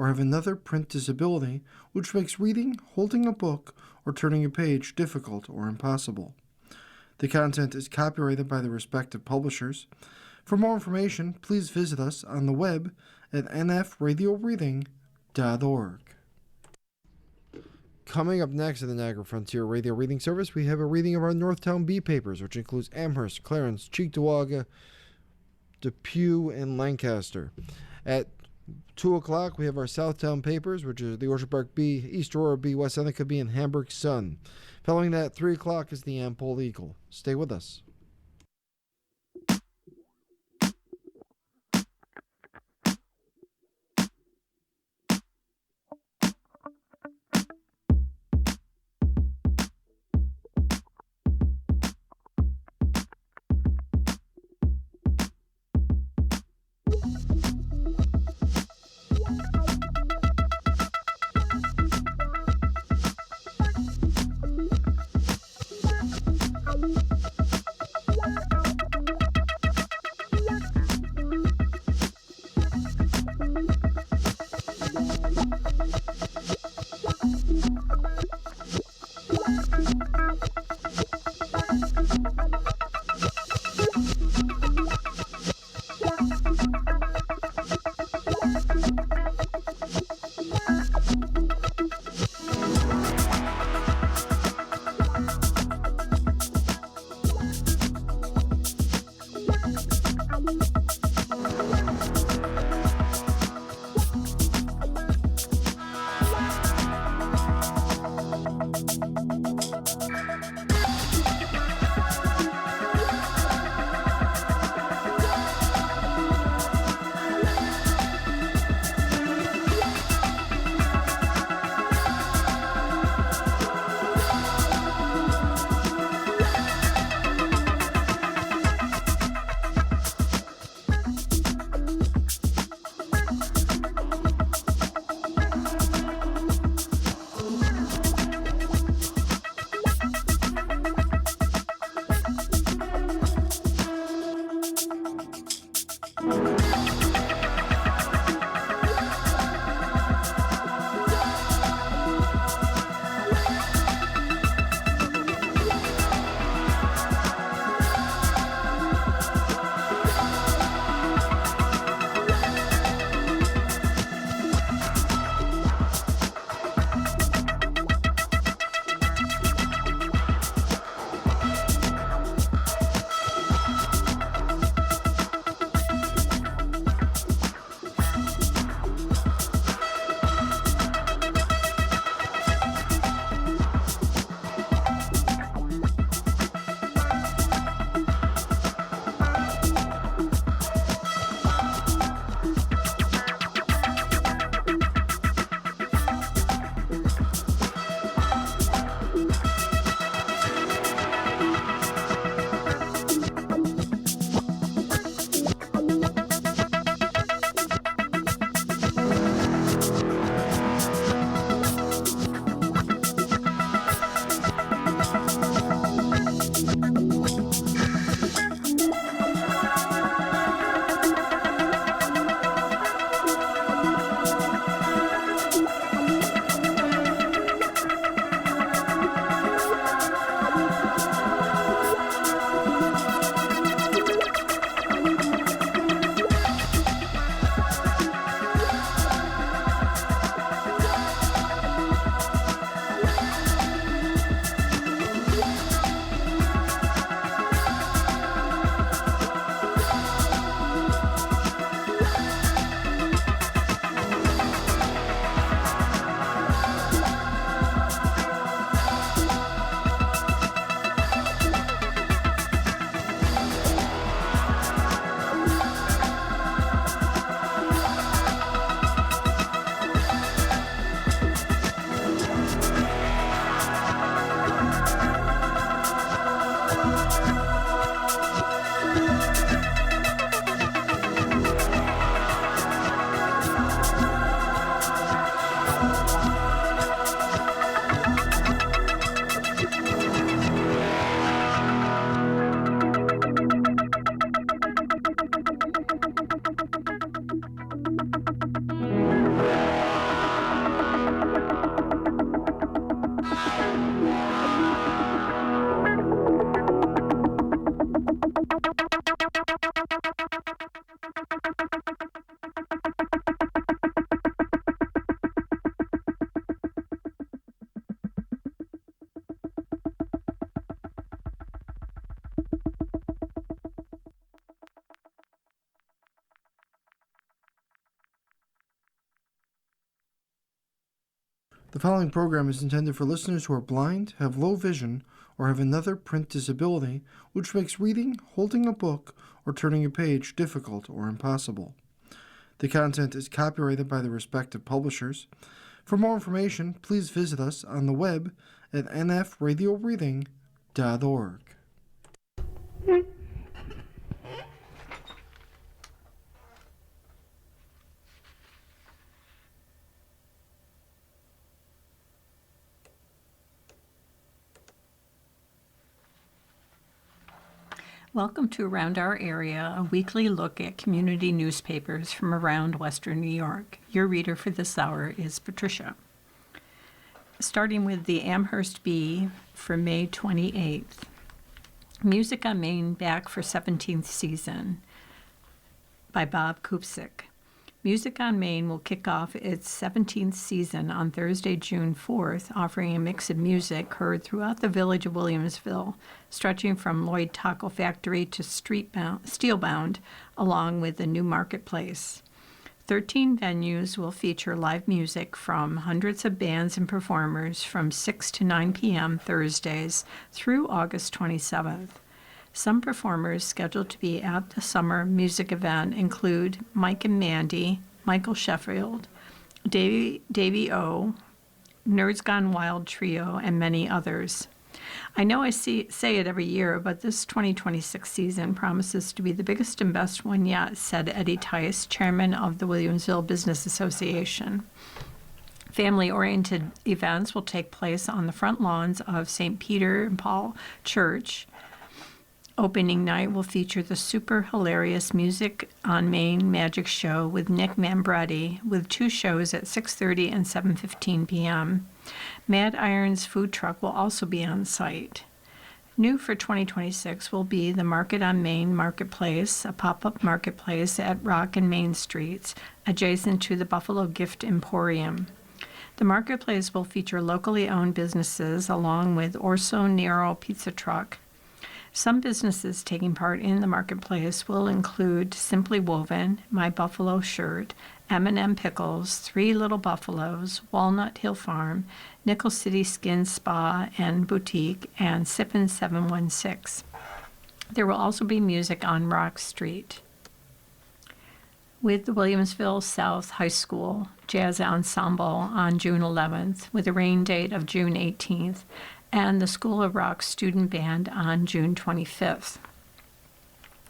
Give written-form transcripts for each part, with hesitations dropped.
or have another print disability which makes reading, holding a book, or turning a page difficult or impossible. The content is copyrighted by the respective publishers. For more information, please visit us on the web at nfradioreading.org. Coming up next in the Niagara Frontier Radio Reading Service, we have a reading of our Northtown Bee papers, which includes Amherst, Clarence, Cheektowaga, Depew, and Lancaster. At 2 o'clock, we have our Southtown papers, which is the Orchard Park Bee, East Aurora Bee, West Seneca Bee, and Hamburg Sun. Following that, at 3 o'clock is the Ampole Eagle. Stay with us. The following program is intended for listeners who are blind, have low vision, or have another print disability, which makes reading, holding a book, or turning a page difficult or impossible. The content is copyrighted by the respective publishers. For more information, please visit us on the web at nfradioreading.org. Welcome to Around Our Area, a weekly look at community newspapers from around Western New York. Your reader for this hour is Patricia. Starting with the Amherst Bee for May 28th. Music on Main back for 17th season by Bob Kupsik. Music on Main will kick off its 17th season on Thursday, June 4th, offering a mix of music heard throughout the village of Williamsville, stretching from Lloyd Taco Factory to Steelbound, along with the new marketplace. 13 venues will feature live music from hundreds of bands and performers from 6 to 9 p.m. Thursdays through August 27th. Some performers scheduled to be at the summer music event include Mike and Mandy, Michael Sheffield, Davey O, Nerds Gone Wild Trio, and many others. I know I say it every year, but this 2026 season promises to be the biggest and best one yet, said Eddie Tice, chairman of the Williamsville Business Association. Family-oriented events will take place on the front lawns of St. Peter and Paul Church. Opening night will feature the super hilarious Music on Main Magic Show with Nick Mambretti, with 2 shows at 6:30 and 7:15 p.m. Mad Iron's food truck will also be on site. New for 2026 will be the Market on Main Marketplace, a pop-up marketplace at Rock and Main Streets, adjacent to the Buffalo Gift Emporium. The marketplace will feature locally owned businesses along with Orso Nero Pizza Truck. Some businesses taking part in the marketplace will include Simply Woven, My Buffalo Shirt, M&M Pickles, 3 Little Buffaloes, Walnut Hill Farm, Nickel City Skin Spa and Boutique, and Sippin' 716. There will also be music on Rock Street. With the Williamsville South High School Jazz Ensemble on June 11th, with a rain date of June 18th, and the School of Rock Student Band on June 25th.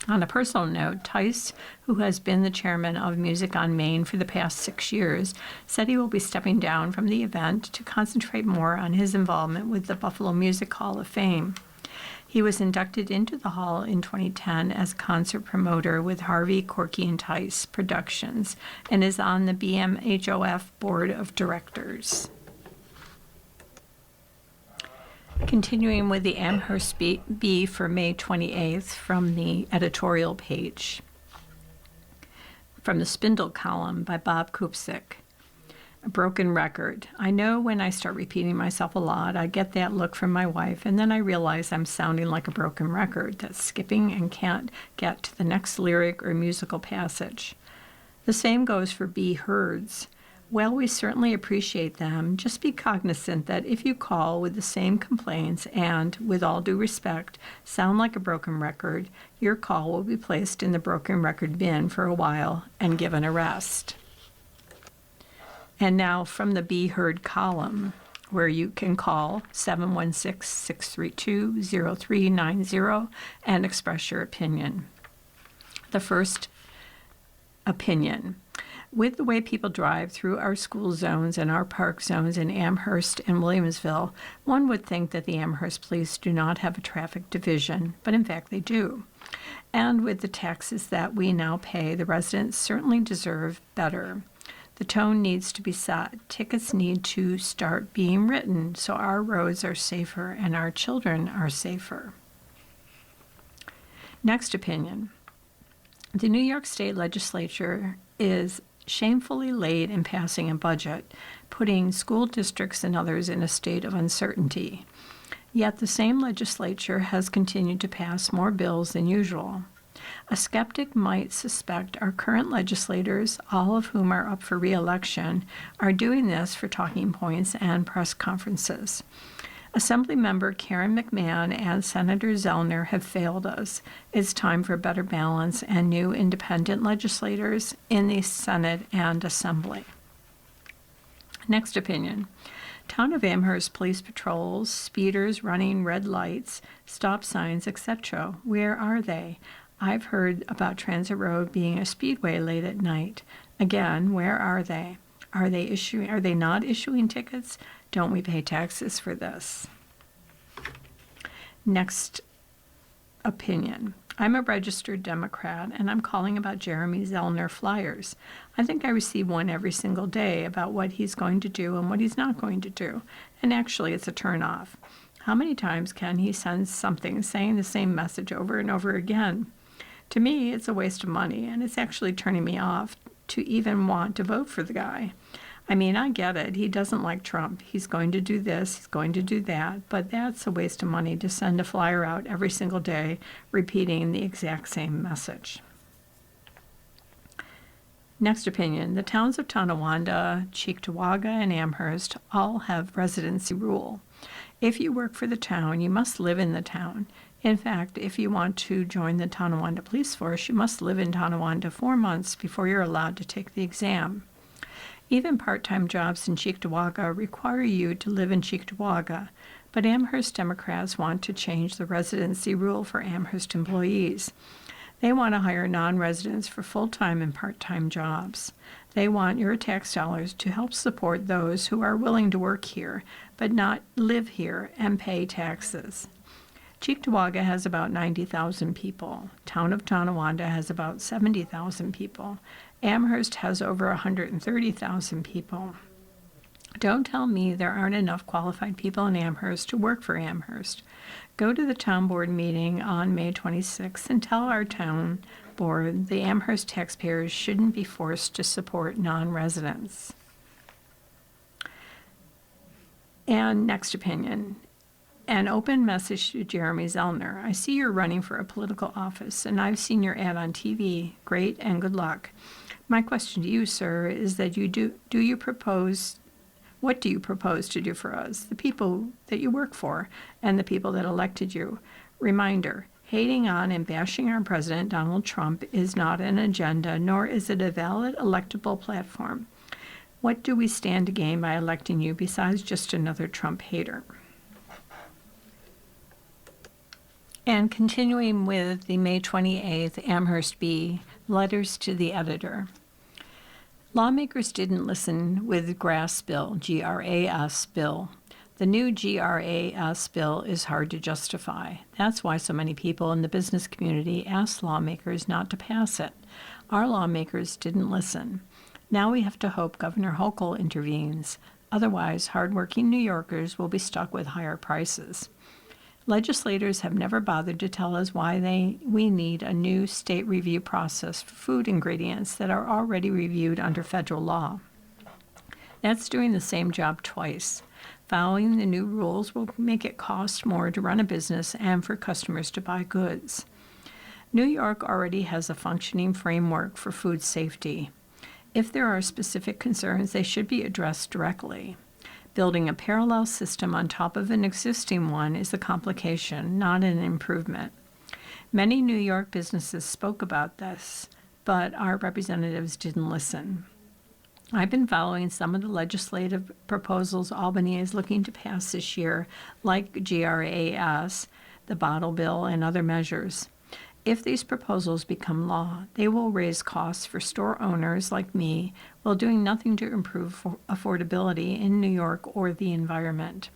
On a personal note, Tice, who has been the chairman of Music on Main for the past 6 years, said he will be stepping down from the event to concentrate more on his involvement with the Buffalo Music Hall of Fame. He was inducted into the hall in 2010 as concert promoter with Harvey, Corky, and Tice Productions, and is on the BMHOF Board of Directors. Continuing with the Amherst Bee for May 28th from the editorial page. From the Spindle column by Bob Kupsik. A broken record. I know when I start repeating myself a lot, I get that look from my wife, and then I realize I'm sounding like a broken record that's skipping and can't get to the next lyric or musical passage. The same goes for bee herds. While we certainly appreciate them, just be cognizant that if you call with the same complaints and, with all due respect, sound like a broken record, your call will be placed in the broken record bin for a while and given a rest. And now from the Bee Herd column, where you can call 716-632-0390 and express your opinion. The first opinion. With the way people drive through our school zones and our park zones in Amherst and Williamsville, one would think that the Amherst police do not have a traffic division, but in fact they do. And with the taxes that we now pay, the residents certainly deserve better. The tone needs to be set. Tickets need to start being written so our roads are safer and our children are safer. Next opinion. The New York State Legislature is shamefully late in passing a budget, putting school districts and others in a state of uncertainty. Yet the same legislature has continued to pass more bills than usual. A skeptic might suspect our current legislators, all of whom are up for re-election, are doing this for talking points and press conferences. Assemblymember Karen McMahon and Senator Zellner have failed us. It's time for better balance and new independent legislators in the Senate and Assembly. Next opinion. Town of Amherst police patrols, speeders running red lights, stop signs, etc. Where are they? I've heard about Transit Road being a speedway late at night. Again, where are they? Are they not issuing tickets? Don't we pay taxes for this? Next opinion. I'm a registered Democrat, and I'm calling about Jeremy Zellner flyers. I think I receive one every single day about what he's going to do and what he's not going to do, and actually it's a turnoff. How many times can he send something saying the same message over and over again? To me, it's a waste of money, and it's actually turning me off to even want to vote for the guy. I mean, I get it. He doesn't like Trump. He's going to do this, he's going to do that, but that's a waste of money to send a flyer out every single day repeating the exact same message. Next opinion. The towns of Tonawanda, Cheektowaga, and Amherst all have residency rule. If you work for the town, you must live in the town. In fact, if you want to join the Tonawanda Police Force, you must live in Tonawanda 4 months before you're allowed to take the exam. Even part-time jobs in Cheektowaga require you to live in Cheektowaga, but Amherst Democrats want to change the residency rule for Amherst employees. They want to hire non-residents for full-time and part-time jobs. They want your tax dollars to help support those who are willing to work here, but not live here and pay taxes. Cheektowaga has about 90,000 people. Town of Tonawanda has about 70,000 people. Amherst has over 130,000 people. Don't tell me there aren't enough qualified people in Amherst to work for Amherst. Go to the town board meeting on May 26th and tell our town board the Amherst taxpayers shouldn't be forced to support non-residents. And next opinion. An open message to Jeremy Zellner. I see you're running for a political office, and I've seen your ad on TV. Great and good luck. My question to you, sir, is that what do you propose to do for us, the people that you work for, and the people that elected you? Reminder, hating on and bashing our president, Donald Trump, is not an agenda, nor is it a valid electable platform. What do we stand to gain by electing you besides just another Trump hater? And continuing with the May 28th Amherst Bee letters to the editor. Lawmakers didn't listen with GRAS bill, G-R-A-S bill. The new GRAS bill is hard to justify. That's why so many people in the business community asked lawmakers not to pass it. Our lawmakers didn't listen. Now we have to hope Governor Hochul intervenes. Otherwise, hardworking New Yorkers will be stuck with higher prices. Legislators have never bothered to tell us why we need a new state review process for food ingredients that are already reviewed under federal law. That's doing the same job twice. Following the new rules will make it cost more to run a business and for customers to buy goods. New York already has a functioning framework for food safety. If there are specific concerns, they should be addressed directly. Building a parallel system on top of an existing one is a complication, not an improvement. Many New York businesses spoke about this, but our representatives didn't listen. I've been following some of the legislative proposals Albany is looking to pass this year, like GRAS, the bottle bill, and other measures. If these proposals become law, they will raise costs for store owners like me while doing nothing to improve affordability in New York or the environment.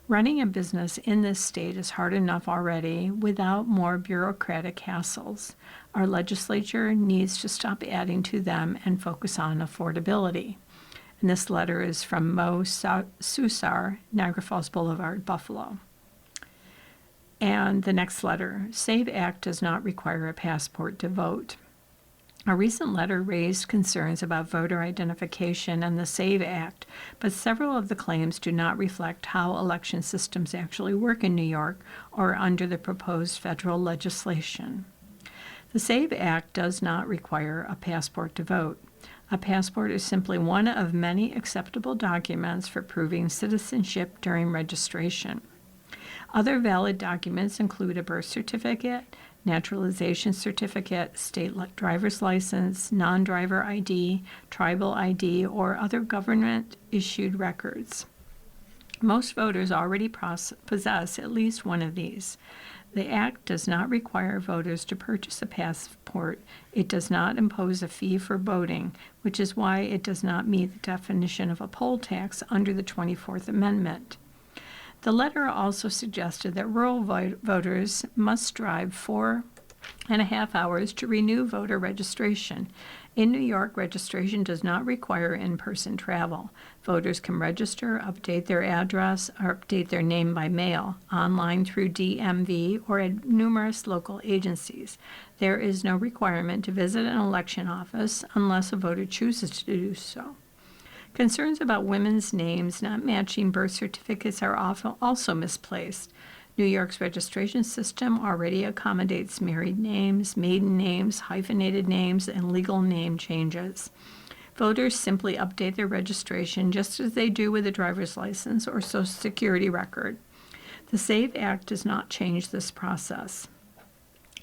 Running a business in this state is hard enough already without more bureaucratic hassles. Our legislature needs to stop adding to them and focus on affordability. And this letter is from Mo Susar, Niagara Falls Boulevard, Buffalo. And the next letter, SAVE Act does not require a passport to vote. A recent letter raised concerns about voter identification and the SAVE Act, but several of the claims do not reflect how election systems actually work in New York or under the proposed federal legislation. The SAVE Act does not require a passport to vote. A passport is simply one of many acceptable documents for proving citizenship during registration. Other valid documents include a birth certificate, naturalization certificate, state driver's license, non-driver ID, tribal ID, or other government-issued records. Most voters already possess at least one of these. The Act does not require voters to purchase a passport. It does not impose a fee for voting, which is why it does not meet the definition of a poll tax under the 24th Amendment. The letter also suggested that rural voters must drive 4.5 hours to renew voter registration. In New York, registration does not require in-person travel. Voters can register, update their address, or update their name by mail, online through DMV, or at numerous local agencies. There is no requirement to visit an election office unless a voter chooses to do so. Concerns about women's names not matching birth certificates are often also misplaced. New York's registration system already accommodates married names, maiden names, hyphenated names, and legal name changes. Voters simply update their registration just as they do with a driver's license or Social Security record. The SAVE Act does not change this process.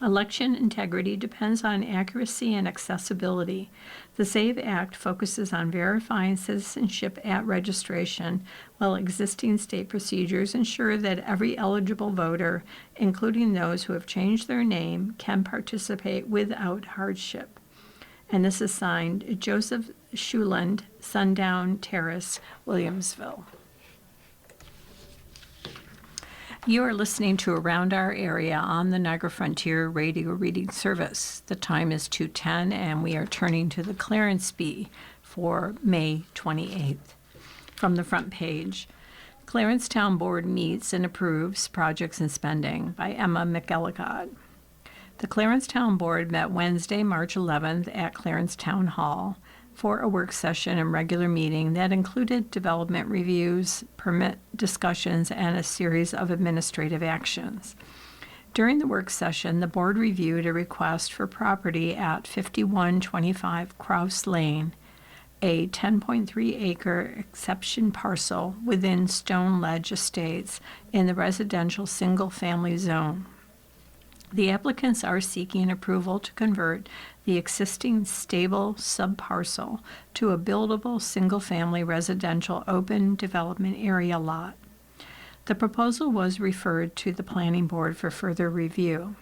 Election integrity depends on accuracy and accessibility. The SAVE Act focuses on verifying citizenship at registration, while existing state procedures ensure that every eligible voter, including those who have changed their name, can participate without hardship. And this is signed Joseph Schuland, Sundown Terrace, Williamsville. You are listening to Around Our Area on the Niagara Frontier Radio Reading Service. The time is 2:10, and we are turning to the Clarence Bee for May 28th. From the front page, Clarence Town Board meets and approves projects and spending by Emma McElligott. The Clarence Town Board met Wednesday, March 11th at Clarence Town Hall for a work session and regular meeting that included development reviews, permit discussions, and a series of administrative actions. During the work session, the board reviewed a request for property at 5125 Crouse Lane, a 10.3-acre exception parcel within Stone Ledge Estates in the residential single-family zone. The applicants are seeking approval to convert the existing stable subparcel to a buildable single-family residential open development area lot. The proposal was referred to the Planning Board for further review.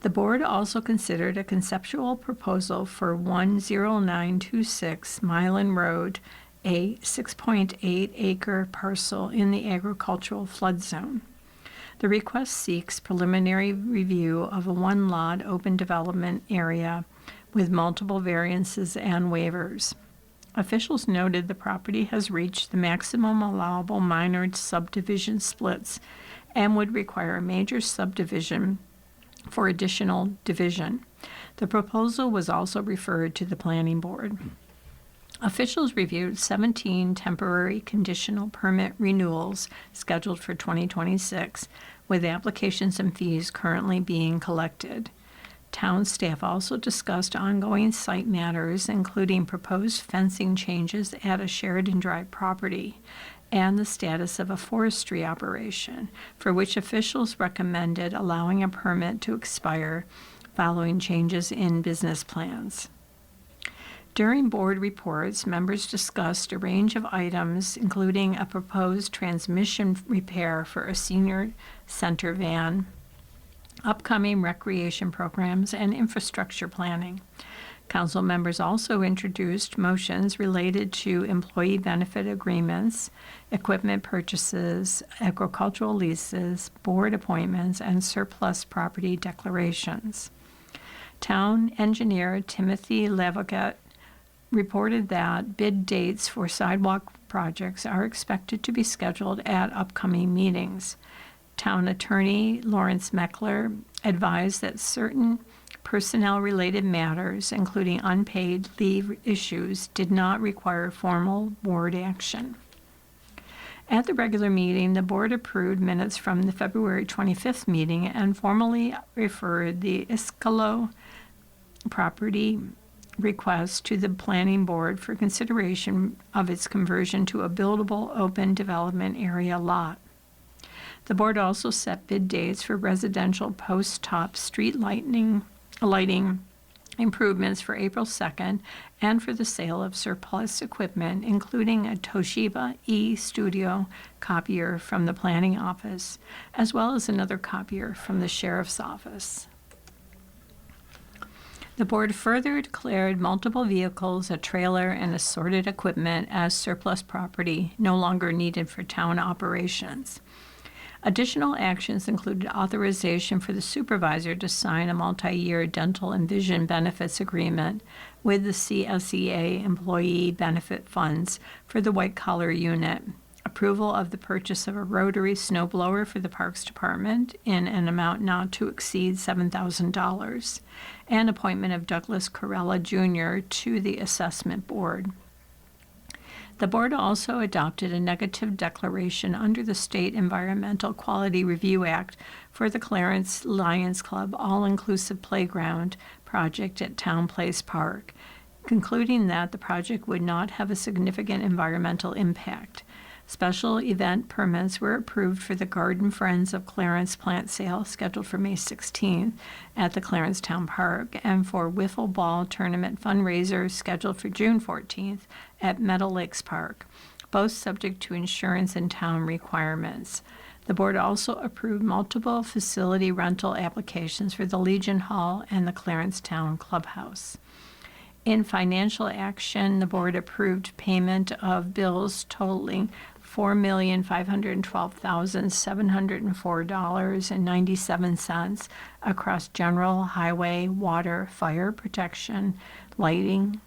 The board also considered a conceptual proposal for 10926 Milan Road, a 6.8-acre parcel in the agricultural flood zone. The request seeks preliminary review of a one-lot open development area with multiple variances and waivers. Officials noted the property has reached the maximum allowable minor subdivision splits and would require a major subdivision for additional division. The proposal was also referred to the Planning Board. Officials reviewed 17 temporary conditional permit renewals scheduled for 2026, with applications and fees currently being collected. Town staff also discussed ongoing site matters, including proposed fencing changes at a Sheridan Drive property and the status of a forestry operation, for which officials recommended allowing a permit to expire following changes in business plans. During board reports, members discussed a range of items, including a proposed transmission repair for a senior center van, upcoming recreation programs, and infrastructure planning. Council members also introduced motions related to employee benefit agreements, equipment purchases, agricultural leases, board appointments, and surplus property declarations. Town engineer Timothy Levagat reported that bid dates for sidewalk projects are expected to be scheduled at upcoming meetings. Town attorney Lawrence Meckler advised that certain personnel-related matters, including unpaid leave issues, did not require formal board action. At the regular meeting, the board approved minutes from the February 25th meeting and formally referred the Iskalo property request to the planning board for consideration of its conversion to a buildable open development area lot. The board also set bid dates for residential post-top street lighting improvements for April 2nd and for the sale of surplus equipment, including a Toshiba e-Studio copier from the planning office, as well as another copier from the sheriff's office. The board further declared multiple vehicles, a trailer, and assorted equipment as surplus property no longer needed for town operations. Additional actions included authorization for the supervisor to sign a multi-year dental and vision benefits agreement with the CSEA employee benefit funds for the white-collar unit, approval of the purchase of a rotary snow blower for the Parks Department in an amount not to exceed $7,000, and appointment of Douglas Corella Jr. to the Assessment Board. The board also adopted a negative declaration under the State Environmental Quality Review Act for the Clarence Lions Club All-Inclusive Playground project at Town Place Park, concluding that the project would not have a significant environmental impact. Special event permits were approved for the Garden Friends of Clarence plant sale scheduled for May 16th at the Clarence Town Park, and for wiffle ball tournament fundraiser scheduled for June 14th at Meadow Lakes Park, both subject to insurance and town requirements. The board also approved multiple facility rental applications for the Legion Hall and the Clarence Town Clubhouse. In financial action, the board approved payment of bills totaling $4,512,704.97 across general, highway, water, fire protection, lighting,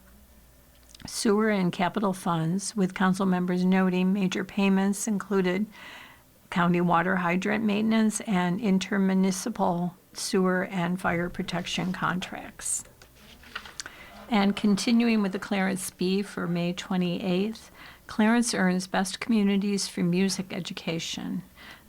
sewer, and capital funds, with council members noting major payments included county water hydrant maintenance and intermunicipal sewer and fire protection contracts. And continuing with the Clarence Bee for May 28th, Clarence earns Best Communities for Music Education.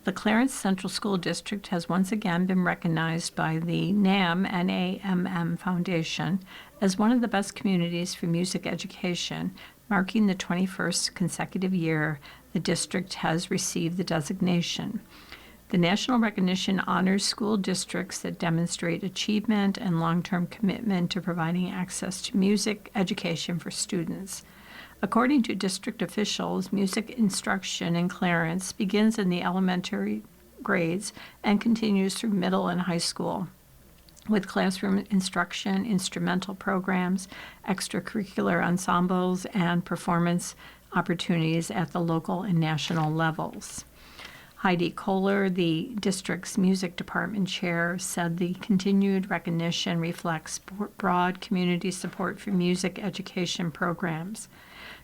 The Clarence Central School District has once again been recognized by the NAMM Foundation as one of the best communities for music education, marking the 21st consecutive year the district has received the designation. The national recognition honors school districts that demonstrate achievement and long-term commitment to providing access to music education for students. According to district officials, music instruction in Clarence begins in the elementary grades and continues through middle and high school, with classroom instruction, instrumental programs, extracurricular ensembles, and performance opportunities at the local and national levels. Heidi Kohler, the district's music department chair, said the continued recognition reflects broad community support for music education programs.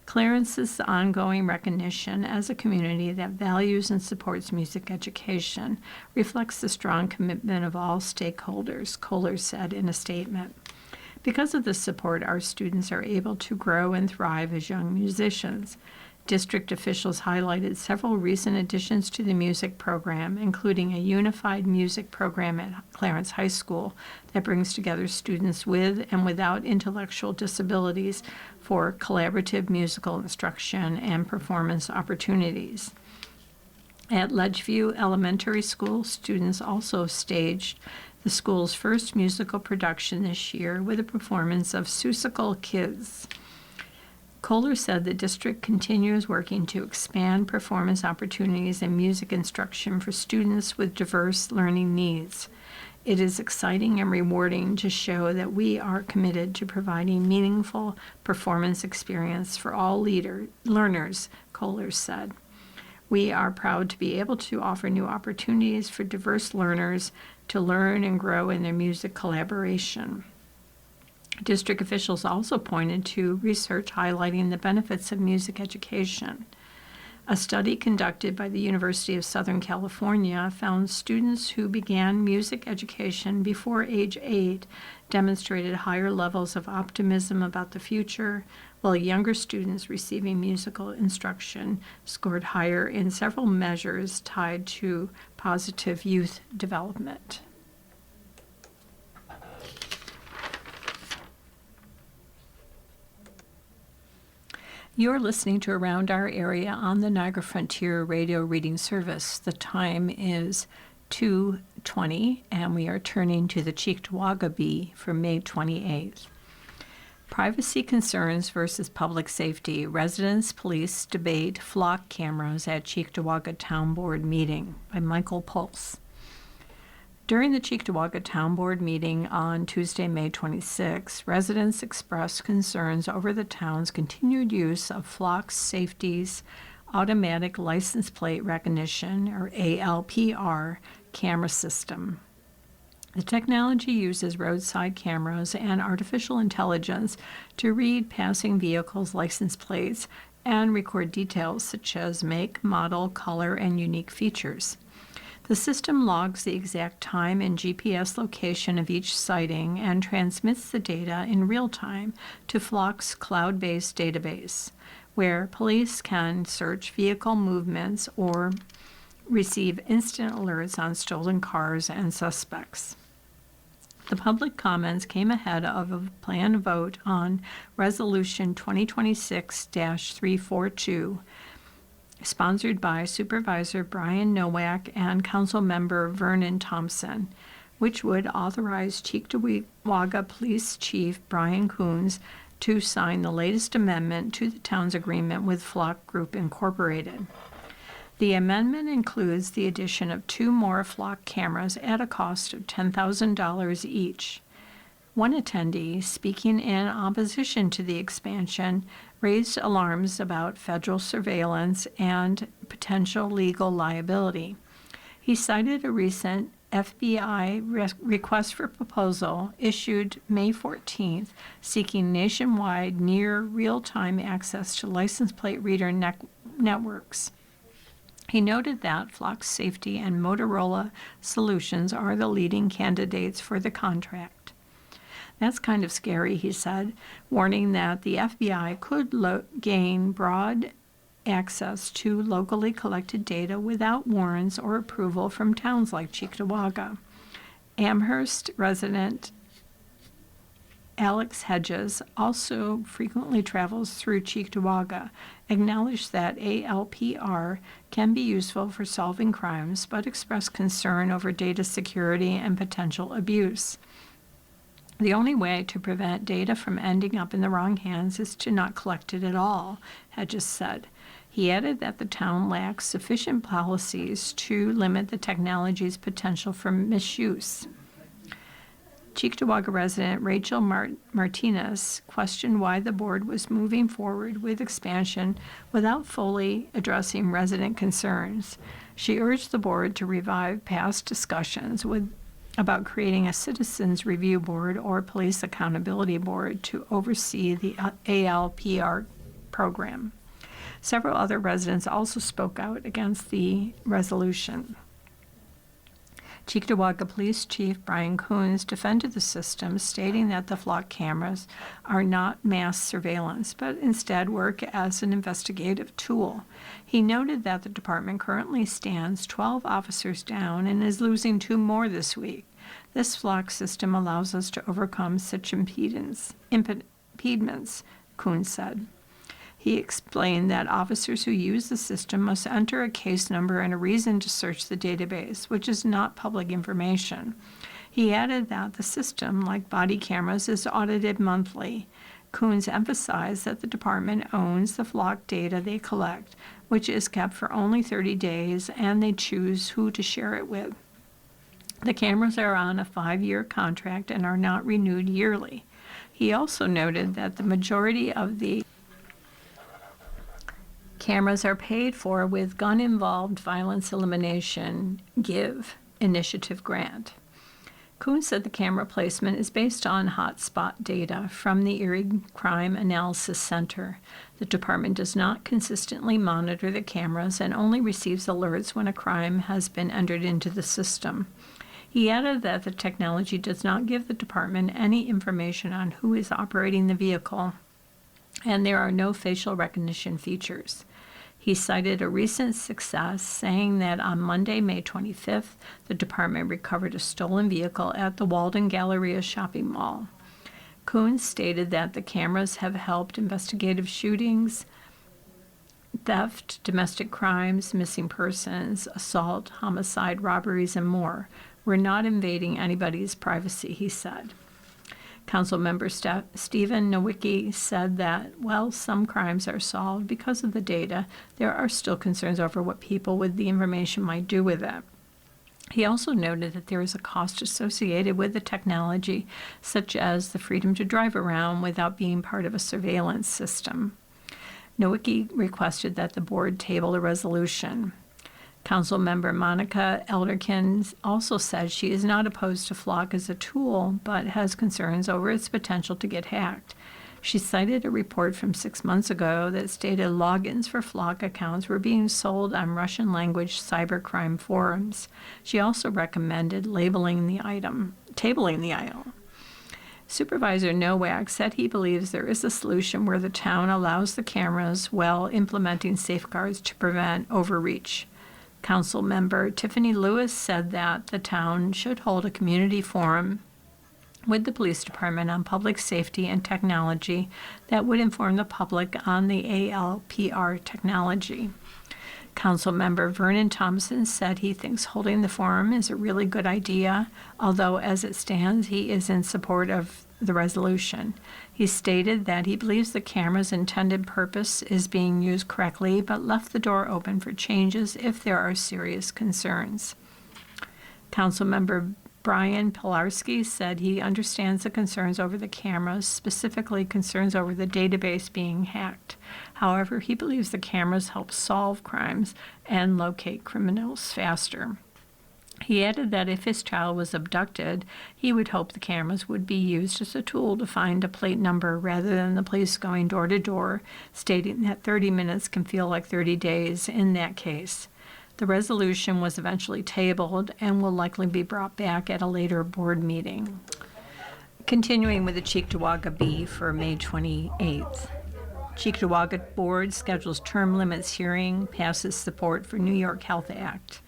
Clarence's ongoing recognition as a community that values and supports music education reflects the strong commitment of all stakeholders, Kohler said in a statement. Because of this support, our students are able to grow and thrive as young musicians. District officials highlighted several recent additions to the music program, including a unified music program at Clarence High School that brings together students with and without intellectual disabilities for collaborative musical instruction and performance opportunities. At Ledgeview Elementary School, students also staged the school's first musical production this year with a performance of Seussical Kids. Kohler said the district continues working to expand performance opportunities and music instruction for students with diverse learning needs. It is exciting and rewarding to show that we are committed to providing meaningful performance experience for all learners, Kohler said. We are proud to be able to offer new opportunities for diverse learners to learn and grow in their music collaboration. District officials also pointed to research highlighting the benefits of music education. A study conducted by the University of Southern California found students who began music education before age 8 demonstrated higher levels of optimism about the future, while younger students receiving musical instruction scored higher in several measures tied to positive youth development. You're listening to Around Our Area on the Niagara Frontier Radio Reading Service. The time is 2:20, and we are turning to the Cheektowaga Bee for May 28th. Privacy concerns versus public safety. Residents, police debate flock cameras at Cheektowaga Town Board meeting by Michael Pulse. During the Cheektowaga Town Board meeting on Tuesday, May 26, residents expressed concerns over the town's continued use of Flock Safety's automatic license plate recognition, or ALPR, camera system. The technology uses roadside cameras and artificial intelligence to read passing vehicles' license plates and record details such as make, model, color, and unique features. The system logs the exact time and GPS location of each sighting and transmits the data in real time to Flock's cloud-based database, where police can search vehicle movements or receive instant alerts on stolen cars and suspects. The public comments came ahead of a planned vote on Resolution 2026-342, sponsored by Supervisor Brian Nowak and Councilmember Vernon Thompson, which would authorize Cheektowaga Police Chief Brian Coons to sign the latest amendment to the town's agreement with Flock Group Incorporated. The amendment includes the addition of 2 more Flock cameras at a cost of $10,000 each. One attendee, speaking in opposition to the expansion, raised alarms about federal surveillance and potential legal liability. He cited a recent FBI request for proposal issued May 14th, seeking nationwide near real-time access to license plate reader networks. He noted that Flock Safety and Motorola Solutions are the leading candidates for the contract. That's kind of scary, he said, warning that the FBI could gain broad access to locally collected data without warrants or approval from towns like Cheektowaga. Amherst resident Alex Hedges also frequently travels through Cheektowaga, acknowledged that ALPR can be useful for solving crimes, but expressed concern over data security and potential abuse. The only way to prevent data from ending up in the wrong hands is to not collect it at all, Hedges said. He added that the town lacks sufficient policies to limit the technology's potential for misuse. Cheektowaga resident Rachel Martinez questioned why the board was moving forward with expansion without fully addressing resident concerns. She urged the board to revive past discussions about creating a citizens review board or police accountability board to oversee the ALPR program. Several other residents also spoke out against the resolution. Cheektowaga Police Chief Brian Coons defended the system, stating that the Flock cameras are not mass surveillance, but instead work as an investigative tool. He noted that the department currently stands 12 officers down and is losing 2 more this week. This Flock system allows us to overcome such impediments, Coons said. He explained that officers who use the system must enter a case number and a reason to search the database, which is not public information. He added that the system, like body cameras, is audited monthly. Coons emphasized that the department owns the Flock data they collect, which is kept for only 30 days, and they choose who to share it with. The cameras are on a 5-year contract and are not renewed yearly. He also noted that the majority of the cameras are paid for with Gun-Involved Violence Elimination GIVE initiative grant. Coons said the camera placement is based on hotspot data from the Erie Crime Analysis Center. The department does not consistently monitor the cameras and only receives alerts when a crime has been entered into the system. He added that the technology does not give the department any information on who is operating the vehicle and there are no facial recognition features. He cited a recent success, saying that on Monday, May 25th, the department recovered a stolen vehicle at the Walden Galleria shopping mall. Coons stated that the cameras have helped investigative shootings, theft, domestic crimes, missing persons, assault, homicide, robberies, and more. We're not invading anybody's privacy, he said. Councilmember Stephen Nowicki said that, while some crimes are solved because of the data, there are still concerns over what people with the information might do with it. He also noted that there is a cost associated with the technology, such as the freedom to drive around without being part of a surveillance system. Nowicki requested that the board table a resolution. Councilmember Monica Elderkin also said she is not opposed to Flock as a tool, but has concerns over its potential to get hacked. She cited a report from 6 months ago that stated logins for Flock accounts were being sold on Russian-language cybercrime forums. She also recommended tabling the item. Supervisor Nowak said he believes there is a solution where the town allows the cameras while implementing safeguards to prevent overreach. Councilmember Tiffany Lewis said that the town should hold a community forum with the police department on public safety and technology that would inform the public on the ALPR technology. Councilmember Vernon Thompson said he thinks holding the forum is a really good idea, although as it stands, he is in support of the resolution. He stated that he believes the camera's intended purpose is being used correctly, but left the door open for changes if there are serious concerns. Councilmember Brian Pilarski said he understands the concerns over the cameras, specifically concerns over the database being hacked. However, he believes the cameras help solve crimes and locate criminals faster. He added that if his child was abducted, he would hope the cameras would be used as a tool to find a plate number rather than the police going door to door, stating that 30 minutes can feel like 30 days in that case. The resolution was eventually tabled and will likely be brought back at a later board meeting. Continuing with the Cheektowaga Bee for May 28th. Cheektowaga Board schedules term limits hearing, passes support for New York Health Act.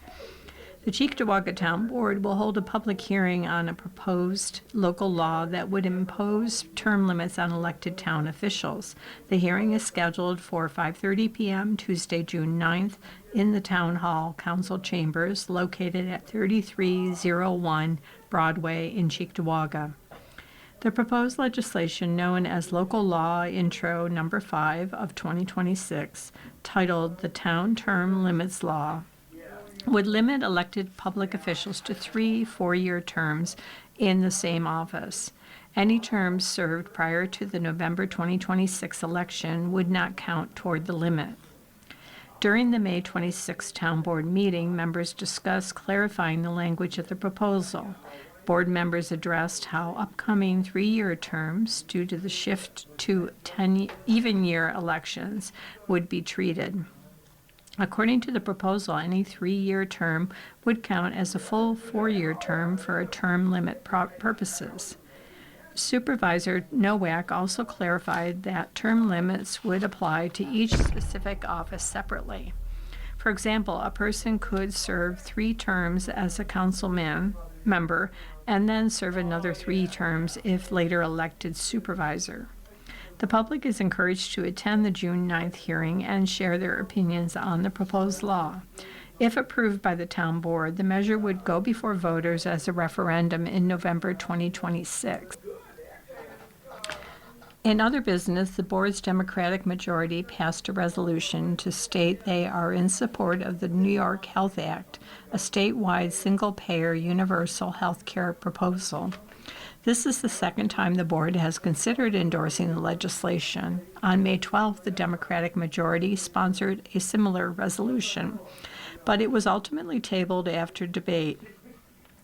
The Cheektowaga Town Board will hold a public hearing on a proposed local law that would impose term limits on elected town officials. The hearing is scheduled for 5:30 p.m. Tuesday, June 9th in the Town Hall Council Chambers located at 3301 Broadway in Cheektowaga. The proposed legislation, known as Local Law Intro Number 5 of 2026, titled the Town Term Limits Law, would limit elected public officials to 3 4-year terms in the same office. Any terms served prior to the November 2026 election would not count toward the limit. During the May 26 Town Board meeting, members discussed clarifying the language of the proposal. Board members addressed how upcoming 3-year terms, due to the shift to 10 even-year elections, would be treated. According to the proposal, any 3-year term would count as a full 4-year term for a term limit purposes. Supervisor Nowak also clarified that term limits would apply to each specific office separately. For example, a person could serve 3 terms as a council member and then serve another 3 terms if later elected supervisor. The public is encouraged to attend the June 9th hearing and share their opinions on the proposed law. If approved by the town board, the measure would go before voters as a referendum in November 2026. In other business, the board's Democratic majority passed a resolution to state they are in support of the New York Health Act, a statewide single-payer universal health care proposal. This is the second time the board has considered endorsing the legislation. On May 12th, the Democratic majority sponsored a similar resolution, but it was ultimately tabled after debate.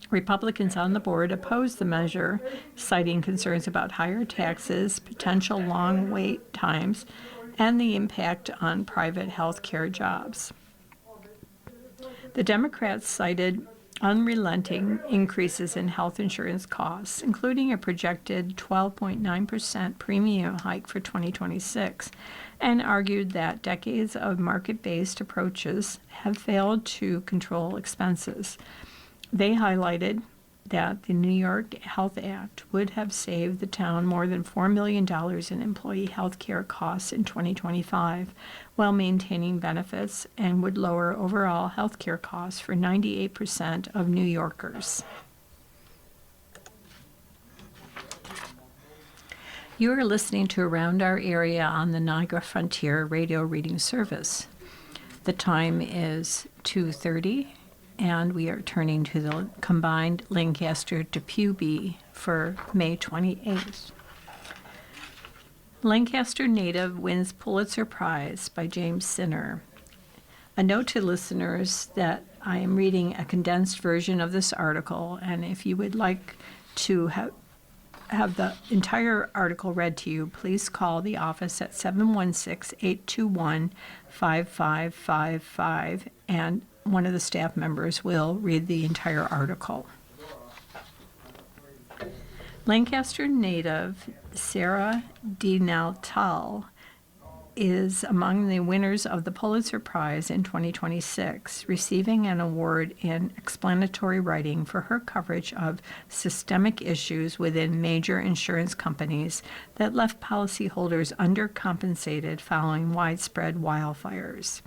Republicans on the board opposed the measure, citing concerns about higher taxes, potential long wait times, and the impact on private health care jobs. The Democrats cited unrelenting increases in health insurance costs, including a projected 12.9% premium hike for 2026, and argued that decades of market-based approaches have failed to control expenses. They highlighted that the New York Health Act would have saved the town more than $4 million in employee health care costs in 2025, while maintaining benefits, and would lower overall health care costs for 98% of New Yorkers. You are listening to Around Our Area on the Niagara Frontier radio reading service. The time is 2:30. And we are turning to the combined Lancaster-Depew Bee for May 28th. Lancaster native wins Pulitzer Prize by James Sinner. A note to listeners that I am reading a condensed version of this article, and if you would like to have the entire article read to you, please call the office at 716-821-5555, and one of the staff members will read the entire article. Lancaster native Sarah DiNatal is among the winners of the Pulitzer Prize in 2026, receiving an award in explanatory writing for her coverage of systemic issues within major insurance companies that left policyholders undercompensated following widespread wildfires.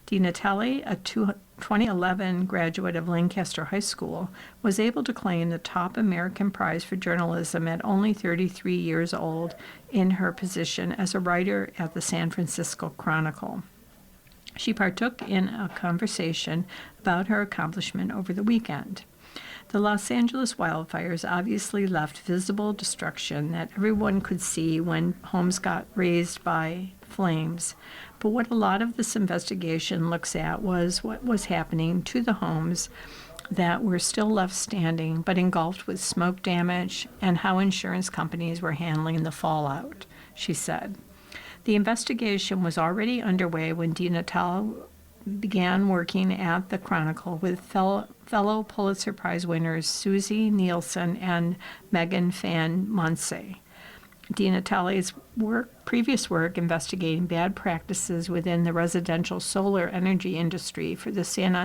DiNatale, a 2011 graduate of Lancaster High School, was able to claim the top American prize for journalism at only 33 years old in her position as a writer at the San Francisco Chronicle. She partook in a conversation about her accomplishment over the weekend. The Los Angeles wildfires obviously left visible destruction that everyone could see when homes got razed by flames. But what a lot of this investigation looks at was what was happening to the homes that were still left standing but engulfed with smoke damage, and how insurance companies were handling the fallout, she said. The investigation was already underway when DiNatale began working at the Chronicle with fellow Pulitzer Prize winners Susie Nielsen and Megan Fan Munsey. DiNatale's previous work investigating bad practices within the residential solar energy industry for the San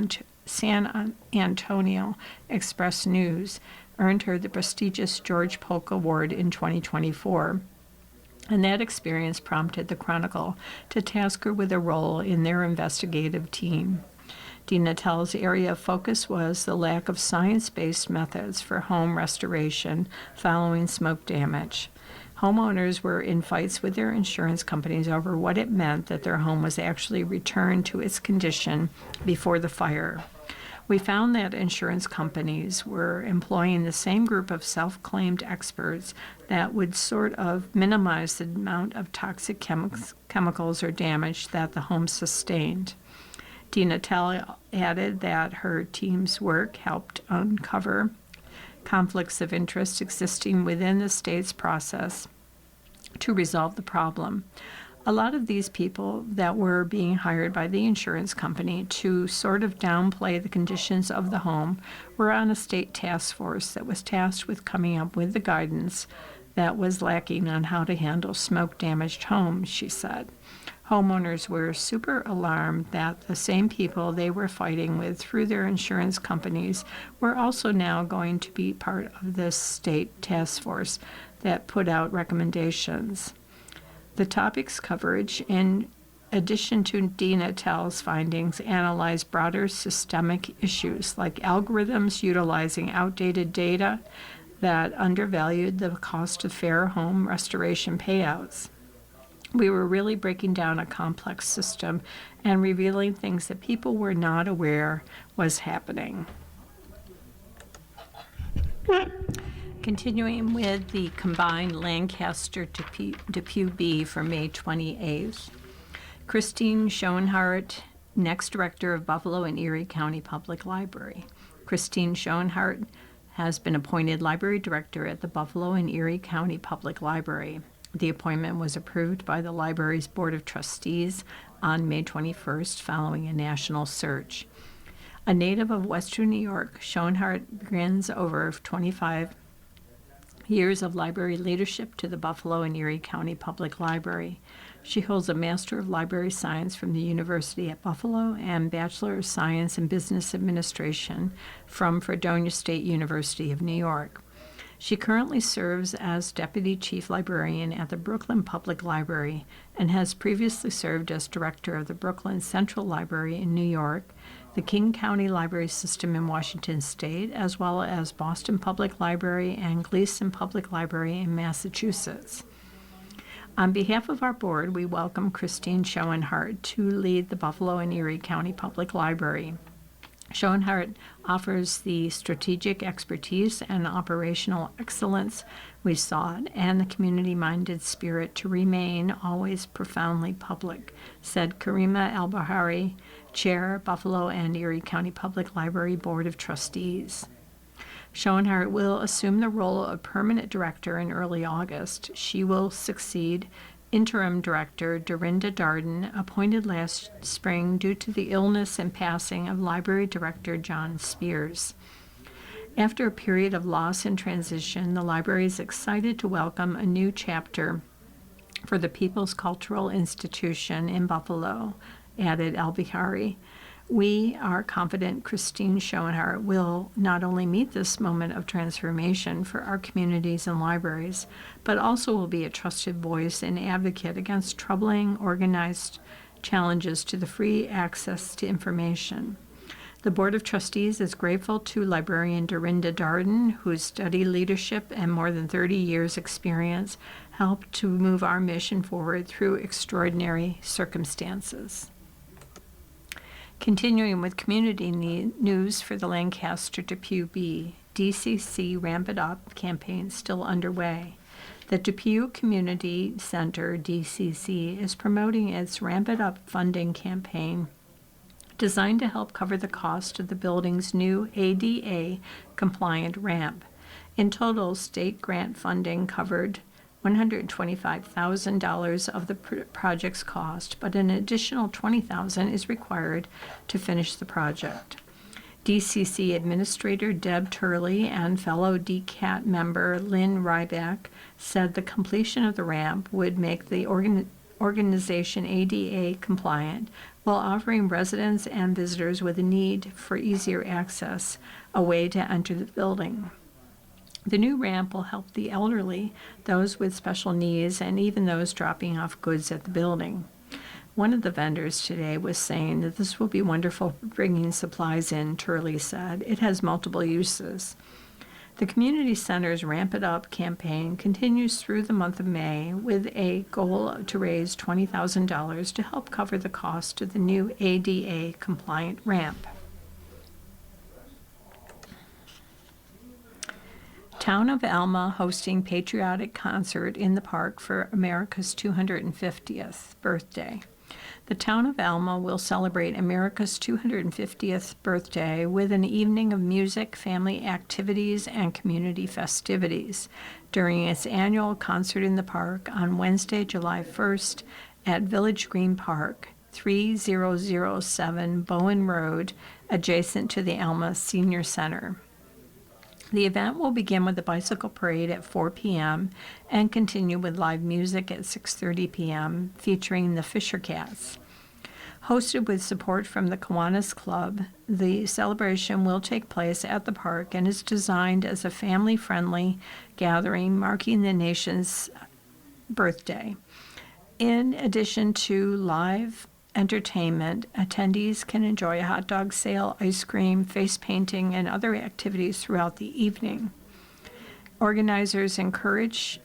Antonio Express News earned her the prestigious George Polk Award in 2024. And that experience prompted the Chronicle to task her with a role in their investigative team. DiNatale's area of focus was the lack of science-based methods for home restoration following smoke damage. Homeowners were in fights with their insurance companies over what it meant that their home was actually returned to its condition before the fire. We found that insurance companies were employing the same group of self-claimed experts that would sort of minimize the amount of toxic chemicals or damage that the home sustained. DiNatale added that her team's work helped uncover conflicts of interest existing within the state's process to resolve the problem. A lot of these people that were being hired by the insurance company to sort of downplay the conditions of the home were on a state task force that was tasked with coming up with the guidance that was lacking on how to handle smoke-damaged homes, she said. Homeowners were super alarmed that the same people they were fighting with through their insurance companies were also now going to be part of this state task force that put out recommendations. The topic's coverage, in addition to DiNatale's findings, analyzed broader systemic issues like algorithms utilizing outdated data that undervalued the cost of fair home restoration payouts. We were really breaking down a complex system and revealing things that people were not aware was happening. Continuing with the combined Lancaster-Depew Bee for May 28th, Christine Schoenhart, next director of Buffalo and Erie County Public Library. Christine Schoenhart has been appointed library director at the Buffalo and Erie County Public Library. The appointment was approved by the library's Board of Trustees on May 21st following a national search. A native of Western New York, Schoenhardt brings over 25 years of library leadership to the Buffalo and Erie County Public Library. She holds a Master of Library Science from the University at Buffalo and Bachelor of Science in Business Administration from Fredonia State University of New York. She currently serves as Deputy Chief Librarian at the Brooklyn Public Library and has previously served as Director of the Brooklyn Central Library in New York, the King County Library System in Washington State, as well as Boston Public Library and Gleason Public Library in Massachusetts. On behalf of our board, we welcome Christine Schoenhardt to lead the Buffalo and Erie County Public Library. Schoenhardt offers the strategic expertise and operational excellence we sought and the community-minded spirit to remain always profoundly public, said Karima El-Bahari, Chair, Buffalo and Erie County Public Library Board of Trustees. Schoenhardt will assume the role of permanent director in early August. She will succeed Interim Director Dorinda Darden, appointed last spring due to the illness and passing of Library Director John Spears. After a period of loss and transition, the library is excited to welcome a new chapter for the People's Cultural Institution in Buffalo, added El-Bahari. We are confident Christine Schoenhardt will not only meet this moment of transformation for our communities and libraries, but also will be a trusted voice and advocate against troubling, organized challenges to the free access to information. The Board of Trustees is grateful to librarian Dorinda Darden, whose study leadership and more than 30 years' experience helped to move our mission forward through extraordinary circumstances. Continuing with community news for the Lancaster Depew Bee, DCC Ramp It Up campaign still underway. The Depew Community Center, DCC, is promoting its Ramp It Up funding campaign designed to help cover the cost of the building's new ADA-compliant ramp. In total, state grant funding covered $125,000 of the project's cost, but an additional $20,000 is required to finish the project. DCC Administrator Deb Turley and fellow DCAT member Lynn Ryback said the completion of the ramp would make the organization ADA compliant while offering residents and visitors with a need for easier access a way to enter the building. The new ramp will help the elderly, those with special needs, and even those dropping off goods at the building. One of the vendors today was saying that this will be wonderful for bringing supplies in, Turley said. It has multiple uses. The community center's Ramp It Up campaign continues through the month of May with a goal to raise $20,000 to help cover the cost of the new ADA-compliant ramp. Town of Alma hosting patriotic concert in the park for America's 250th birthday. The town of Alma will celebrate America's 250th birthday with an evening of music, family activities, and community festivities during its annual concert in the park on Wednesday, July 1st at Village Green Park, 3007 Bowen Road, adjacent to the Alma Senior Center. The event will begin with a bicycle parade at 4 p.m. and continue with live music at 6:30 p.m. featuring the Fisher Cats. Hosted with support from the Kiwanis Club, the celebration will take place at the park and is designed as a family-friendly gathering marking the nation's birthday. In addition to live entertainment, attendees can enjoy a hot dog sale, ice cream, face painting, and other activities throughout the evening. Organizers encourage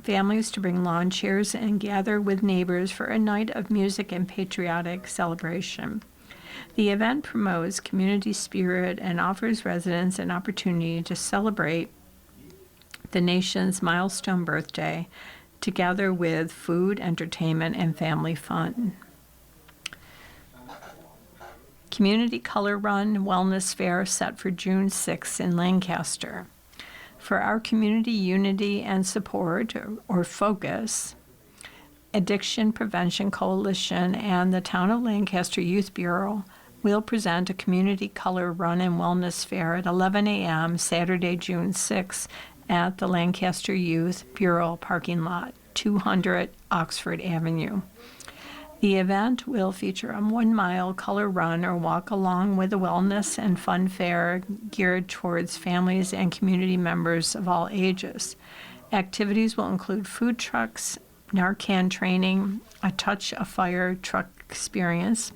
families to bring lawn chairs and gather with neighbors for a night of music and patriotic celebration. The event promotes community spirit and offers residents an opportunity to celebrate the nation's milestone birthday together with food, entertainment, and family fun. Community Color Run Wellness Fair set for June 6 in Lancaster. For our community unity and support, or FOCUS, Addiction Prevention Coalition and the Town of Lancaster Youth Bureau will present a community color run and wellness fair at 11 a.m. Saturday, June 6 at the Lancaster Youth Bureau parking lot, 200 Oxford Avenue. The event will feature a 1-mile color run or walk along with a wellness and fun fair geared towards families and community members of all ages. Activities will include food trucks, Narcan training, a Touch a Fire truck experience,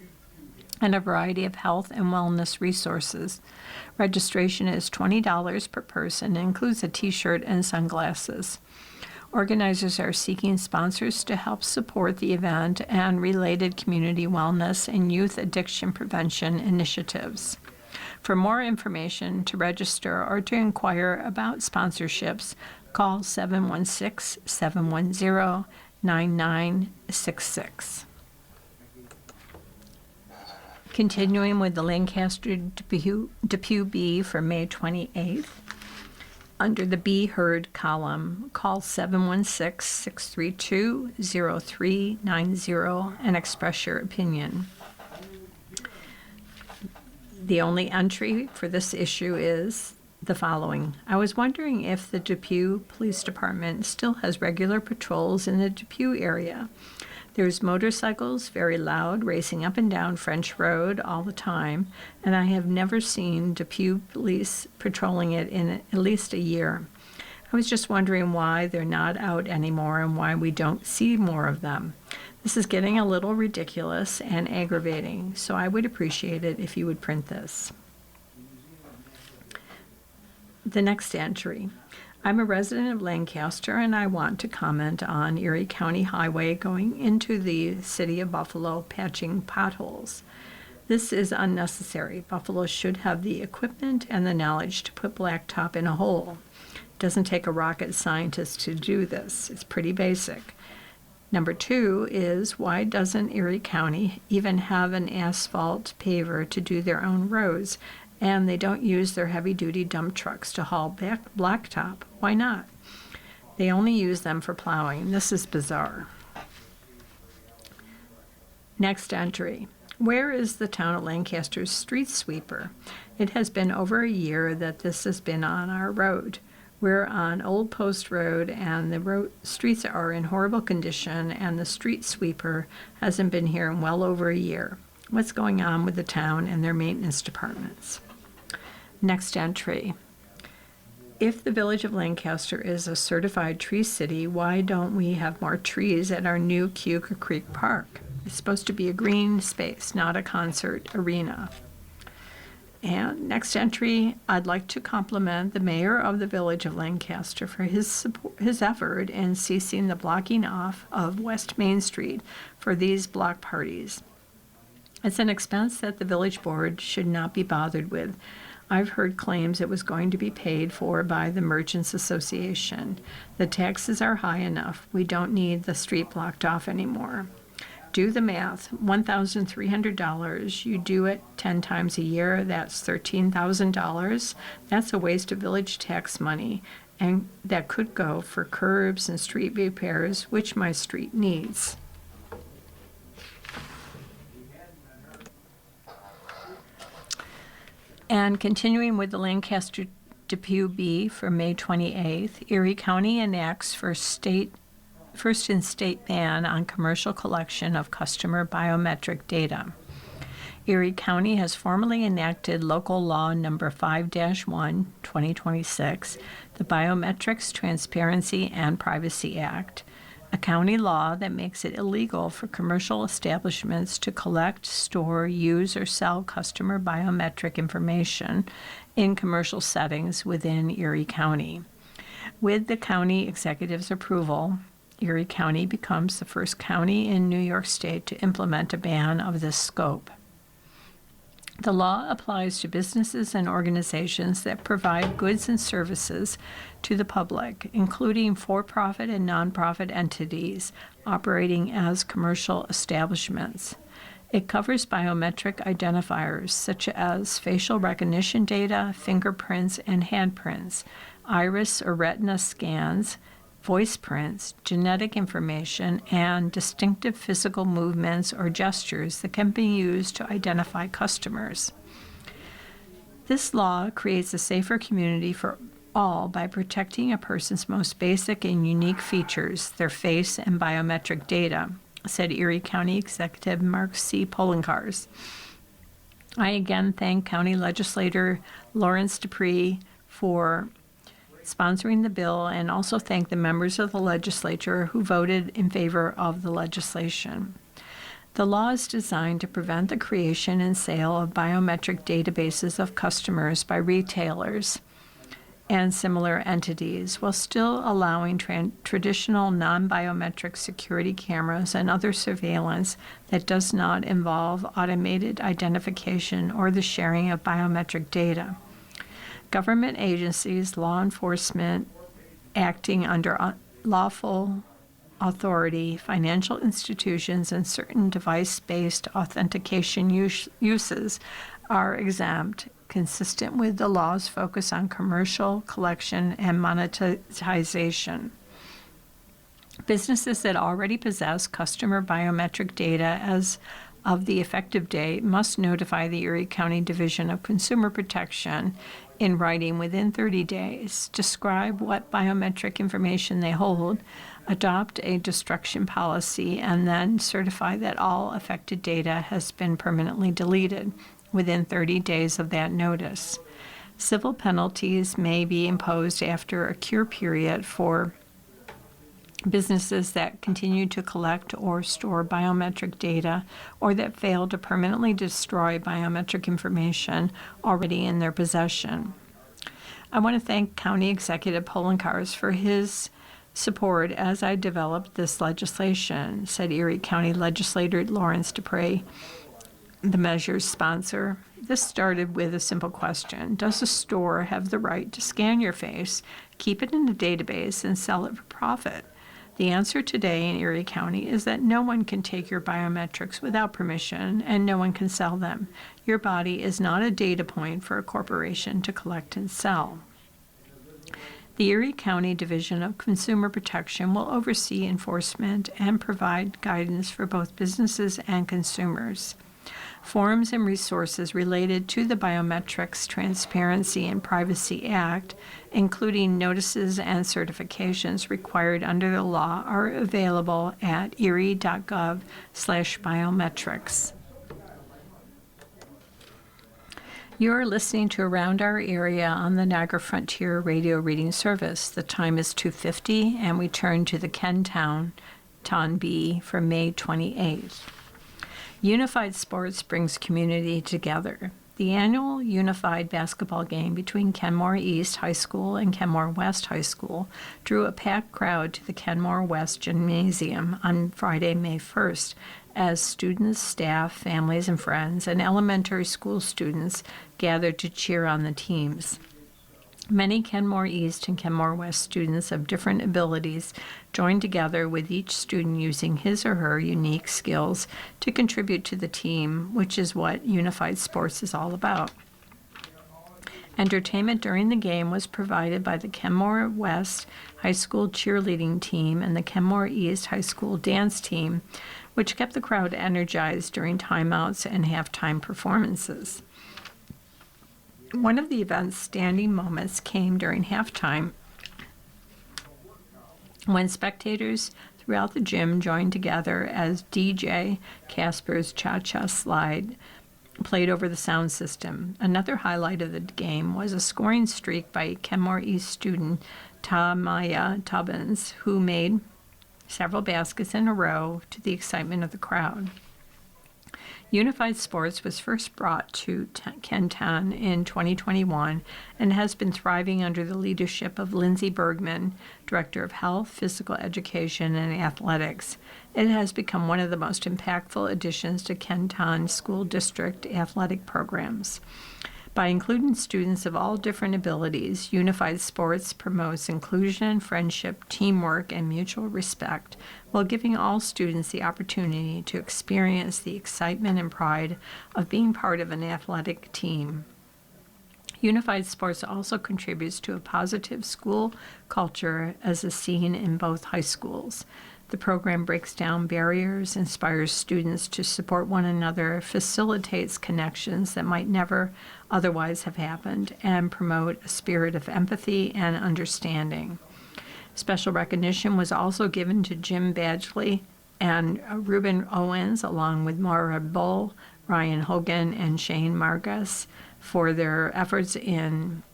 and a variety of health and wellness resources. Registration is $20 per person and includes a t-shirt and sunglasses. Organizers are seeking sponsors to help support the event and related community wellness and youth addiction prevention initiatives. For more information, to register or to inquire about sponsorships, call 716-710-9966. Continuing with the Lancaster Depew Bee for May 28th. Under the Be Heard column, call 716-632-0390 and express your opinion. The only entry for this issue is the following. I was wondering if the Depew Police Department still has regular patrols in the Depew area. There's motorcycles, very loud, racing up and down French Road all the time, and I have never seen Depew police patrolling it in at least a year. I was just wondering why they're not out anymore and why we don't see more of them. This is getting a little ridiculous and aggravating, so I would appreciate it if you would print this. The next entry. I'm a resident of Lancaster, and I want to comment on Erie County Highway going into the city of Buffalo patching potholes. This is unnecessary. Buffalo should have the equipment and the knowledge to put blacktop in a hole. It doesn't take a rocket scientist to do this. It's pretty basic. Number 2 is, why doesn't Erie County even have an asphalt paver to do their own roads? And they don't use their heavy-duty dump trucks to haul blacktop. Why not? They only use them for plowing. This is bizarre. Next entry. Where is the town of Lancaster's street sweeper? It has been over a year that this has been on our road. We're on Old Post Road, and the streets are in horrible condition, and the street sweeper hasn't been here in well over a year. What's going on with the town and their maintenance departments? Next entry. If the village of Lancaster is a certified tree city, why don't we have more trees at our new Cayuga Creek Park? It's supposed to be a green space, not a concert arena. And next entry, I'd like to compliment the mayor of the village of Lancaster for his effort in ceasing the blocking off of West Main Street for these block parties. It's an expense that the village board should not be bothered with. I've heard claims it was going to be paid for by the Merchants Association. The taxes are high enough. We don't need the street blocked off anymore. Do the math. $1,300. You do it 10 times a year. That's $13,000. That's a waste of village tax money, and that could go for curbs and street repairs, which my street needs. And continuing with the Lancaster Depew Bee for May 28th, Erie County enacts first in state ban on commercial collection of customer biometric data. Erie County has formally enacted Local Law Number 5-1, 2026, the Biometrics Transparency and Privacy Act, a county law that makes it illegal for commercial establishments to collect, store, use, or sell customer biometric information in commercial settings within Erie County. With the county executive's approval, Erie County becomes the first county in New York State to implement a ban of this scope. The law applies to businesses and organizations that provide goods and services to the public, including for-profit and nonprofit entities operating as commercial establishments. It covers biometric identifiers such as facial recognition data, fingerprints, and handprints, iris or retina scans, voice prints, genetic information, and distinctive physical movements or gestures that can be used to identify customers. This law creates a safer community for all by protecting a person's most basic and unique features, their face and biometric data, said Erie County Executive Mark C. Poloncarz. I again thank County Legislator Lawrence Dupree for sponsoring the bill, and also thank the members of the legislature who voted in favor of the legislation. The law is designed to prevent the creation and sale of biometric databases of customers by retailers and similar entities, while still allowing traditional non-biometric security cameras and other surveillance that does not involve automated identification or the sharing of biometric data. Government agencies, law enforcement acting under lawful authority, financial institutions, and certain device-based authentication uses are exempt, consistent with the law's focus on commercial, collection, and monetization. Businesses that already possess customer biometric data as of the effective date must notify the Erie County Division of Consumer Protection in writing within 30 days, describe what biometric information they hold, adopt a destruction policy, and then certify that all affected data has been permanently deleted within 30 days of that notice. Civil penalties may be imposed after a cure period for businesses that continue to collect or store biometric data or that fail to permanently destroy biometric information already in their possession. I want to thank County Executive Poloncarz for his support as I developed this legislation, said Erie County Legislator Lawrence Dupree, the measure's sponsor. This started with a simple question. Does a store have the right to scan your face, keep it in a database, and sell it for profit? The answer today in Erie County is that no one can take your biometrics without permission, and no one can sell them. Your body is not a data point for a corporation to collect and sell. The Erie County Division of Consumer Protection will oversee enforcement and provide guidance for both businesses and consumers. Forms and resources related to the Biometrics Transparency and Privacy Act, including notices and certifications required under the law, are available at erie.gov/biometrics. You are listening to Around Our Area on the Niagara Frontier Radio Reading Service. The time is 2:50, and we turn to the Kentown B for May 28th. Unified Sports brings community together. The annual unified basketball game between Kenmore East High School and Kenmore West High School drew a packed crowd to the Kenmore West Gymnasium on Friday, May 1st, as students, staff, families, and friends, and elementary school students gathered to cheer on the teams. Many Kenmore East and Kenmore West students of different abilities joined together, with each student using his or her unique skills to contribute to the team, which is what Unified Sports is all about. Entertainment during the game was provided by the Kenmore West High School cheerleading team and the Kenmore East High School dance team, which kept the crowd energized during timeouts and halftime performances. One of the event's standing moments came during halftime, when spectators throughout the gym joined together as DJ Casper's Cha-Cha Slide played over the sound system. Another highlight of the game was a scoring streak by Kenmore East student Tamaya Tubbins, who made several baskets in a row to the excitement of the crowd. Unified Sports was first brought to Kenton in 2021 and has been thriving under the leadership of Lindsay Bergman, Director of Health, Physical Education, and Athletics. It has become one of the most impactful additions to Kenton School District athletic programs. By including students of all different abilities, Unified Sports promotes inclusion, friendship, teamwork, and mutual respect, while giving all students the opportunity to experience the excitement and pride of being part of an athletic team. Unified Sports also contributes to a positive school culture as is seen in both high schools. The program breaks down barriers, inspires students to support one another, facilitates connections that might never otherwise have happened, and promote a spirit of empathy and understanding. Special recognition was also given to Jim Badgley and Reuben Owens, along with Maura Bull, Ryan Hogan, and Shane Margus, for their efforts in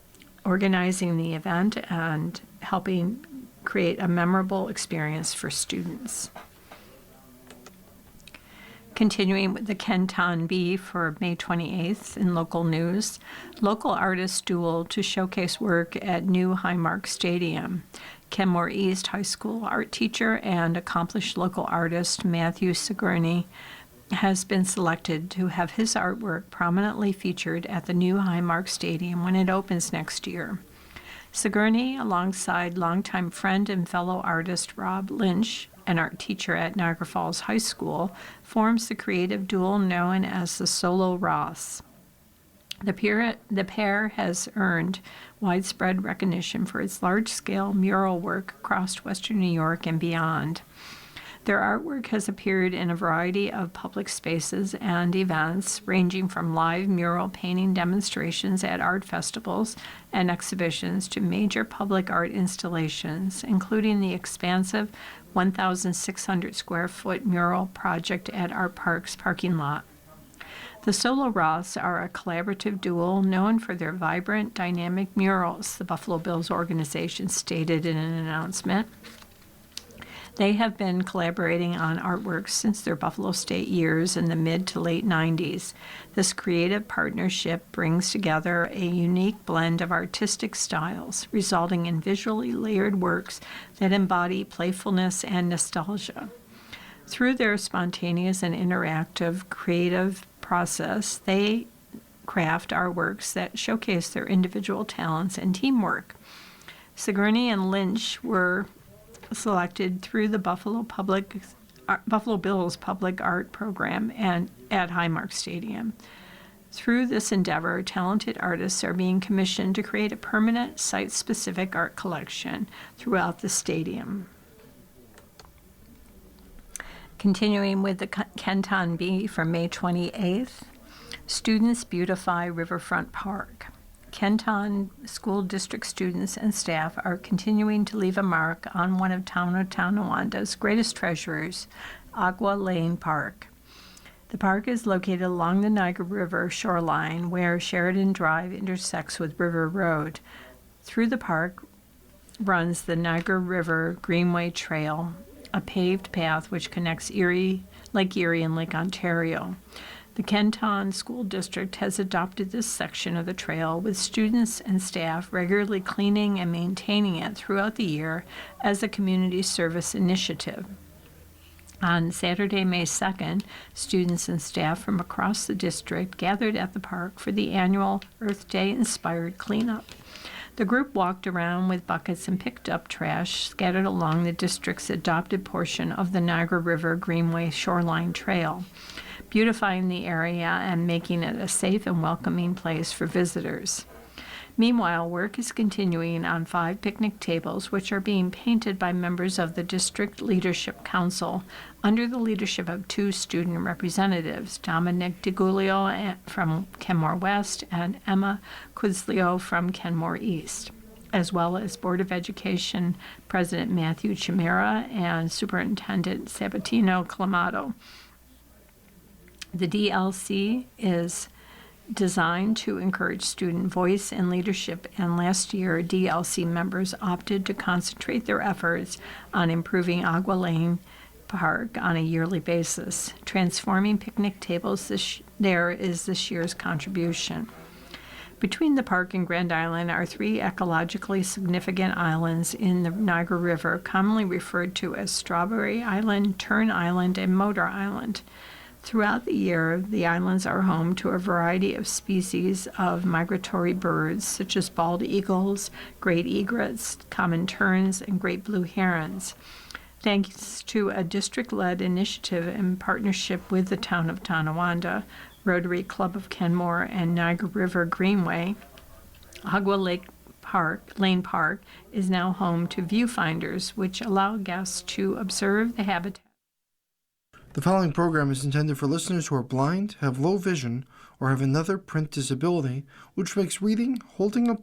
organizing the event and helping create a memorable experience for students. Continuing with the Kenton Bee for May 28th in local news, local artists duel to showcase work at new Highmark Stadium. Kenmore East High School art teacher and accomplished local artist Matthew Sigourney has been selected to have his artwork prominently featured at the new Highmark Stadium when it opens next year. Sigourney, alongside longtime friend and fellow artist Rob Lynch, an art teacher at Niagara Falls High School, forms the creative duo known as the Solo Ross. The pair has earned widespread recognition for its large-scale mural work across Western New York and beyond. Their artwork has appeared in a variety of public spaces and events, ranging from live mural painting demonstrations at art festivals and exhibitions to major public art installations, including the expansive 1,600 square foot mural project at Art Park's parking lot. The Solo Ross are a collaborative duo known for their vibrant, dynamic murals, the Buffalo Bills organization stated in an announcement. They have been collaborating on artwork since their Buffalo State years in the mid to late 90s. This creative partnership brings together a unique blend of artistic styles, resulting in visually layered works that embody playfulness and nostalgia. Through their spontaneous and interactive creative process, they craft artworks that showcase their individual talents and teamwork. Sigourney and Lynch were selected through the Buffalo Bills Public Art Program and at Highmark Stadium. Through this endeavor, talented artists are being commissioned to create a permanent site-specific art collection throughout the stadium. Continuing with the Kenton Bee for May 28th, students beautify Riverfront Park. Kenton School District students and staff are continuing to leave a mark on one of Town of Tonawanda's greatest treasures, Agua Lane Park. The park is located along the Niagara River shoreline where Sheridan Drive intersects with River Road. Through the park runs the Niagara River Greenway Trail, a paved path which connects Lake Erie and Lake Ontario. The Kenton School District has adopted this section of the trail, with students and staff regularly cleaning and maintaining it throughout the year as a community service initiative. On Saturday, May 2nd, students and staff from across the district gathered at the park for the annual Earth Day-inspired cleanup. The group walked around with buckets and picked up trash scattered along the district's adopted portion of the Niagara River Greenway Shoreline Trail, beautifying the area and making it a safe and welcoming place for visitors. Meanwhile, work is continuing on 5 picnic tables, which are being painted by members of the District Leadership Council under the leadership of 2 student representatives, Dominic DeGulio from Kenmore West and Emma Quizlio from Kenmore East, as well as Board of Education President Matthew Chimera and Superintendent Sabatino Clamato. The DLC is designed to encourage student voice and leadership, and last year DLC members opted to concentrate their efforts on improving Agua Lane Park on a yearly basis. Transforming picnic tables is this year's contribution. Between the park and Grand Island are 3 ecologically significant islands in the Niagara River, commonly referred to as Strawberry Island, Turn Island, and Motor Island. Throughout the year, the islands are home to a variety of species of migratory birds, such as bald eagles, great egrets, common terns, and great blue herons. Thanks to a district-led initiative in partnership with the Town of Tonawanda, Rotary Club of Kenmore, and Niagara River Greenway, Agua Lane Park is now home to viewfinders, which allow guests to observe the habitat. The following program is intended for listeners who are blind, have low vision, or have another print disability, which makes reading, holding a book,